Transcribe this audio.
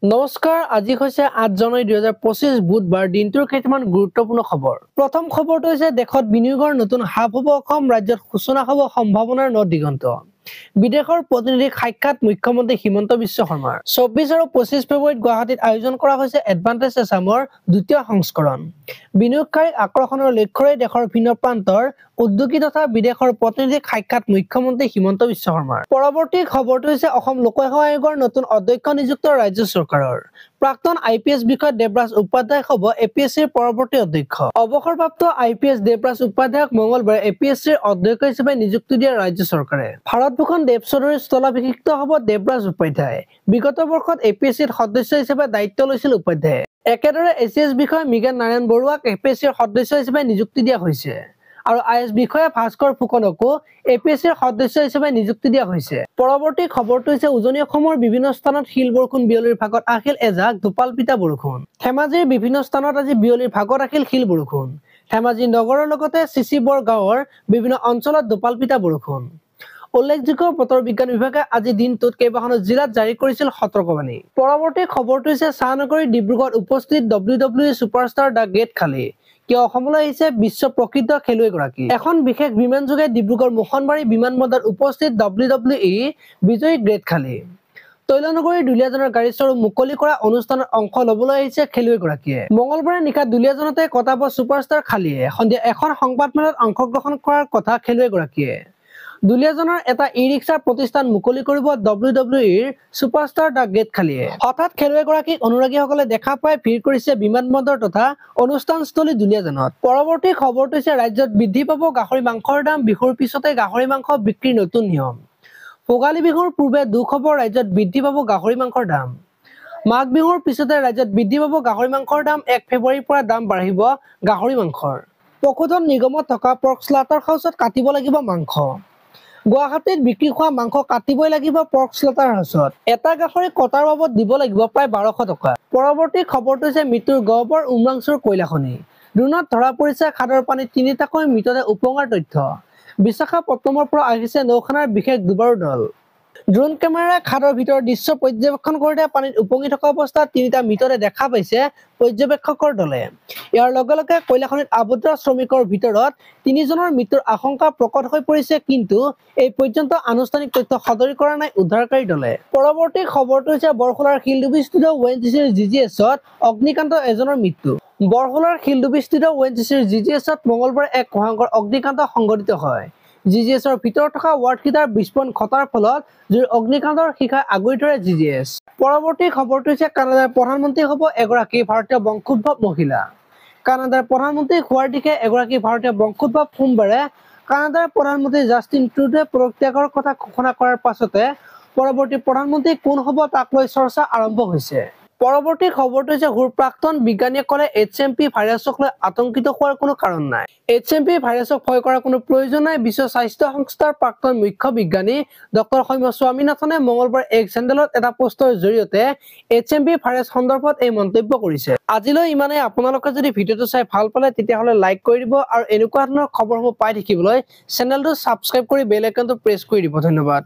নমস্কাৰ, আজি হৈছে 8 জানুৱাৰী 2025 বুধবাৰ দিনটোৰ কেইটামান গুৰুত্বপূৰ্ণ খবৰ। প্ৰথম খবৰটো হৈছে দেশত বিনিয়োগৰ নতুন হাব হ'ব অসম, ৰাজ্যত সূচনা হ'ব সম্ভাৱনাৰ ন দিগন্ত। বিদেশৰ প্ৰতিনিধিক সাক্ষাৎ মুখ্যমন্ত্ৰী হিমন্ত বিশ্ব শৰ্মাৰ। 24 আৰু 25 ফেব্ৰুৱাৰীত গুৱাহাটীত আয়োজন কৰা হৈছে এডভান্টেজ এছামৰ দ্বিতীয় সংস্কৰণ। বিনিয়োগকাৰীক আকৰ্ষণৰ লক্ষ্যৰে দেশৰ ভিন্ন প্ৰান্তৰ উদ্যোগী তথা বিদেশৰ প্ৰতিনিধিক সাক্ষাৎ মুখ্যমন্ত্ৰী হিমন্ত বিশ্ব শৰ্মাৰ। পৰৱৰ্তী খবৰটো হৈছে অসম লোকসেৱা আয়োগৰ নতুন অধ্যক্ষ নিযুক্ত ৰাজ্য চৰকাৰৰ। প্ৰাক্তন IPS বিষয়া দেৱৰাজ উপাধ্যায় হ'ব APSCৰ পৰৱৰ্তী অধ্যক্ষ। অৱসৰপ্ৰাপ্ত IPS দেৱৰাজ উপাধ্যায়ক মঙলবাৰে APSCৰ অধ্যক্ষ হিচাপে নিযুক্তি দিয়া ৰাজ্য চৰকাৰে। ভাৰতভূষণ দেৱ চৌধুৰীৰ স্থলাভিষিক্ত হ'ব দেৱৰাজ উপাধ্যায়। বিগত বৰ্ষত APSCৰ সদস্য হিচাপে দায়িত্ব লৈছিল উপাধ্যায়ে। একেদৰে ACS বিষয়া মৃগেন নাৰায়ণ বৰুৱাক APSCৰ সদস্য হিচাপে নিযুক্তি দিয়া হৈছে আৰু IS বিষয়া ভাস্কৰ ফুকনকো APSCৰ সদস্য হিচাপে নিযুক্তি দিয়া হৈছে। পৰৱৰ্তী খবৰটো হৈছে উজনি অসমৰ বিভিন্ন স্থানত শিল বৰষুণ, বিয়লিৰ ভাগত আহিল এজাক দোপালপিটা বৰষুণ। ধেমাজিৰ বিভিন্ন স্থানত আজি বিয়লিৰ ভাগত আহিল শিল বৰষুণ। ধেমাজি নগৰৰ লগতে চিচিবৰ গাঁৱৰ বিভিন্ন অঞ্চলত দোপালপিটা বৰষুণ। উল্লেখযোগ্য, বতৰ বিজ্ঞান বিভাগে আজি দিনটোত কেইবাখনো জিলাত জাৰি কৰিছিল সতৰ্কবাণী। পৰৱৰ্তী খবৰটো হৈছে চাহনগৰী ডিব্ৰুগড়ত উপস্থিত WWE ছুপাৰষ্টাৰ দ্য গ্ৰেট খালি। কিয় অসমলৈ আহিছে বিশ্ব প্ৰসিদ্ধ খেলুৱৈগৰাকী। এখন বিশেষ বিমান যোগে ডিব্ৰুগড় মোহনবাৰী বিমানবন্দৰত উপস্থিত WWE বিজয়ী গ্ৰেট খালি। তৈলনগৰীৰ দুলীয়াজানৰ গাড়ী শ্বৰুম মুকলি কৰা অনুষ্ঠানত অংশ ল'বলৈ আহিছে খেলুৱৈগৰাকীয়ে। মঙলবাৰে নিশা দুলীয়াজানতে কটাব ছুপাৰষ্টাৰ খালিয়ে। সন্ধিয়া এখন সংবাদমেলত অংশগ্ৰহণ কৰাৰ কথা খেলুৱৈগৰাকীয়ে। দুলীয়াজানৰ এটা ই-ৰিক্সাৰ প্ৰতিষ্ঠান মুকলি কৰিব WWEৰ ছুপাৰষ্টাৰ দ্য গ্ৰেট খালিয়ে। হঠাৎ খেলুৱৈগৰাকীক অনুৰাগীসকলে দেখা পাই ভিৰ কৰিছে বিমানবন্দৰ তথা অনুষ্ঠানস্থলী দুলীয়াজানত। পৰৱৰ্তী খবৰটো হৈছে ৰাজ্যত বৃদ্ধি পাব গাহৰি মাংসৰ দাম, বিহুৰ পিছতে গাহৰি মাংস বিক্ৰীৰ নতুন নিয়ম। ভোগালী বিহুৰ পূৰ্বে দুখবৰ, ৰাজ্যত বৃদ্ধি পাব গাহৰি মাংসৰ দাম। মাঘ বিহুৰ পিছতে ৰাজ্যত বৃদ্ধি পাব গাহৰি মাংসৰ দাম। 1 ফেব্ৰুৱাৰীৰ পৰা দাম বাঢ়িব গাহৰি মাংসৰ। পশুধন নিগমত থকা পৰ্ক স্লাটাৰ হাউচত কাটিব লাগিব মাংস। গুৱাহাটীত বিক্ৰী হোৱা মাংস কাটিবই লাগিব পৰ্ক স্লাটাৰ হাউচত। এটা গাহৰি কটাৰ বাবদ দিব লাগিব প্ৰায় 1200 টকা। পৰৱৰ্তী খবৰটো হৈছে মৃত্যুৰ গহ্বৰ উমৰাংচুৰ কয়লা খনি। ড্ৰোনত ধৰা পৰিছে খাদৰ পানীত 3টাকৈ মৃতদেহ উপঙাৰ তথ্য। বিশাখাপট্টনমৰ পৰা আহিছে নৌসেনাৰ বিশেষ দুবাৰু দল। ড্ৰোন কেমেৰাৰে খাদৰ ভিতৰৰ দৃশ্য পৰ্যবেক্ষণ কৰোঁতে পানীত উপঙি থকা অৱস্থাত 3টা মৃতদেহ দেখা পাইছে পৰ্যবেক্ষকৰ দলে। ইয়াৰ লগে লগে কয়লাখনিত আবদ্ধ শ্ৰমিকৰ ভিতৰত 3জনৰ মৃত্যুৰ আশংকা প্ৰকট হৈ পৰিছে, কিন্তু এই পৰ্যন্ত আনুষ্ঠানিক তথ্য সদৰি কৰা নাই উদ্ধাৰকাৰী দলে। পৰৱৰ্তী খবৰটো হৈছে বৰহোলাৰ শিলডুবিস্থিত ONGCৰ GGSত অগ্নিকাণ্ড, এজনৰ মৃত্যু। বৰহোলাৰ শিলডুবিস্থিত ONGCৰ GGSত মঙলবাৰে এক ভয়ংকৰ অগ্নিকাণ্ড সংঘটিত হয়। GGSৰ ভিতৰত থকা ৱাৰ্ড হিটাৰ বিস্ফোৰণ ঘটাৰ ফলত জুইৰ অগ্নিকাণ্ডৰ শিখাই আগুৰি ধৰে GGS। পৰৱৰ্তী খবৰটো হৈছে কানাডাৰ প্ৰধানমন্ত্ৰী হ'ব এগৰাকী ভাৰতীয় বংশোদ্ভৱ মহিলা। কানাডাৰ প্ৰধানমন্ত্ৰী হোৱাৰ দিশে এগৰাকী ভাৰতীয় বংশোদ্ভৱ সোমবাৰে কানাডাৰ প্ৰধানমন্ত্ৰী জাষ্টিন ট্ৰুডোৱে পদত্যাগৰ কথা ঘোষণা কৰাৰ পাছতে পৰৱৰ্তী প্ৰধানমন্ত্ৰী কোন হ'ব তাক লৈ চৰ্চা আৰম্ভ হৈছে। পৰৱৰ্তী খবৰটো হৈছে প্ৰাক্তন বিজ্ঞানীয়ে ক'লে HMP ভাইৰাছক লৈ আতংকিত হোৱাৰ কোনো কাৰণ নাই। HMP ভাইৰাছক ভয় কৰাৰ কোনো প্ৰয়োজন নাই। বিশ্ব স্বাস্থ্য সংস্থাৰ প্ৰাক্তন মুখ্য বিজ্ঞানী ডক্টৰ সৌম্য স্বামীনাথনে মঙলবাৰে এক চেনেলত এটা পোষ্টৰ জৰিয়তে HMP ভাইৰাছ সন্দৰ্ভত এই মন্তব্য কৰিছে। আজিলৈ ইমানেই। আপোনালোকে যদি ভিডিঅ'টো চাই ভাল পালে তেতিয়াহ'লে লাইক কৰি দিব আৰু এনেকুৱা ধৰণৰ খবৰসমূহ পাই থাকিবলৈ চেনেলটো ছাবস্ক্ৰাইব কৰি বেল আইকনটো প্ৰেছ কৰি দিব। ধন্যবাদ।